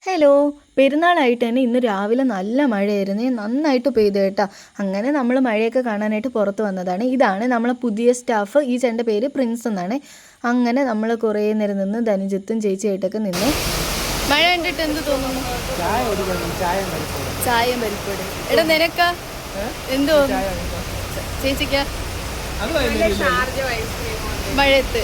Hello, പെരുന്നാളായിട്ട് തന്നെ ഇന്ന് രാവിലെ നല്ല മഴയായിരുന്നു, നന്നായിട്ട് പെയ്തു കേട്ടോ. അങ്ങനെ നമ്മൾ മഴയൊക്കെ കാണാനായിട്ട് പുറത്ത് വന്നതാണ്. ഇതാണ് നമ്മളെ പുതിയ സ്റ്റാഫ്. ഈ ചേട്ടൻ്റെ പേര് പ്രിൻസ് എന്നാണ്. അങ്ങനെ നമ്മൾ കുറേ നേരം നിന്ന് ധനുജിത്തും ചേച്ചിയായിട്ടൊക്കെ നിന്ന് മഴ കണ്ടിട്ട് എന്ത് തോന്നുന്നു? ചായയും പരിപ്പോടെ. എടാ നിനക്കാ എന്ത് തോന്നുന്നു? ചേച്ചിക്കാ മഴയത്ത്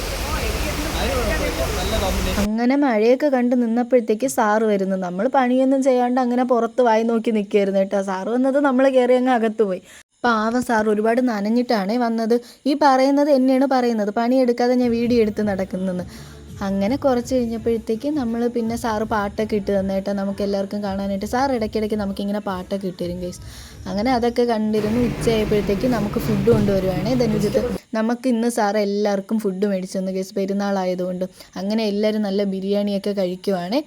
അങ്ങനെ മഴയൊക്കെ കണ്ട് നിന്നപ്പോഴത്തേക്ക് സാറ് വരുന്നു. നമ്മൾ പണിയൊന്നും ചെയ്യാണ്ട് അങ്ങനെ പുറത്ത് വായി നോക്കി നിൽക്കുകയായിരുന്നു കേട്ടോ. സാറ് വന്നത് നമ്മൾ കയറി അങ്ങ് അകത്ത് പോയി. പാവം സാർ ഒരുപാട് നനഞ്ഞിട്ടാണ് വന്നത്. ഈ പറയുന്നത് എന്നെയാണ് പറയുന്നത്, പണിയെടുക്കാതെ ഞാൻ വീഡിയോ എടുത്ത് നടക്കുന്നെന്ന്. അങ്ങനെ കുറച്ച് കഴിഞ്ഞപ്പോഴത്തേക്ക് നമ്മൾ പിന്നെ സാറ് പാട്ടൊക്കെ ഇട്ട് തന്നേട്ടോ നമുക്ക് എല്ലാവർക്കും കാണാനായിട്ട്. സാർ ഇടയ്ക്കിടയ്ക്ക് നമുക്കിങ്ങനെ പാട്ടൊക്കെ ഇട്ട് തരും ഗൈസ്. അങ്ങനെ അതൊക്കെ കണ്ടിരുന്നു. ഉച്ചയായപ്പോഴത്തേക്ക് നമുക്ക് ഫുഡ് കൊണ്ടുവരുവാണ് ധനുജിത്ത്. നമുക്ക് ഇന്ന് സാറ് എല്ലാവർക്കും ഫുഡ് മേടിച്ചു തന്നു ഗൈസ്, പെരുന്നാളായതുകൊണ്ട്. അങ്ങനെ എല്ലാവരും നല്ല ബിരിയാണിയൊക്കെ കഴിക്കുവാണ്.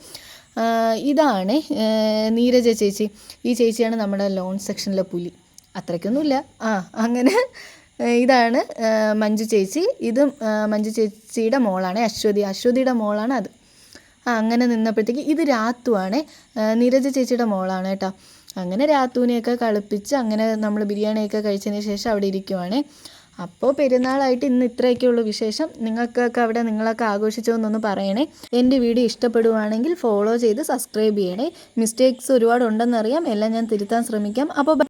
ഇതാണ് നീരജ ചേച്ചി. ഈ ചേച്ചിയാണ് നമ്മുടെ ലോൺ സെക്ഷനിലെ പുലി. അത്രയ്ക്കൊന്നുമില്ല. അങ്ങനെ ഇതാണ് മഞ്ജു ചേച്ചി. ഇതും മഞ്ജു ചേച്ചിയുടെ മോളാണ് അശ്വതിയുടെ മോളാണ് അത്. അങ്ങനെ നിന്നപ്പോഴത്തേക്ക് ഇത് രാത്തുവാണ്, നീരജ ചേച്ചിയുടെ മോളാണ് കേട്ടോ. അങ്ങനെ രാത്തുവിനെയൊക്കെ കളിപ്പിച്ച് അങ്ങനെ നമ്മൾ ബിരിയാണിയൊക്കെ കഴിച്ചതിന് ശേഷം അവിടെ ഇരിക്കുവാണ്. അപ്പോൾ പെരുന്നാളായിട്ട് ഇന്ന് ഇത്രയൊക്കെയുള്ളൂ വിശേഷം. നിങ്ങൾക്കൊക്കെ അവിടെ നിങ്ങളൊക്കെ ആഘോഷിച്ചോ എന്നൊന്ന് പറയണേ. എൻ്റെ വീഡിയോ ഇഷ്ടപ്പെടുവാണെങ്കിൽ ഫോളോ ചെയ്ത് സബ്സ്ക്രൈബ് ചെയ്യണേ. മിസ്റ്റേക്സ് ഒരുപാട് ഉണ്ടെന്നറിയാം, എല്ലാം ഞാൻ തിരുത്താൻ ശ്രമിക്കാം. അപ്പോൾ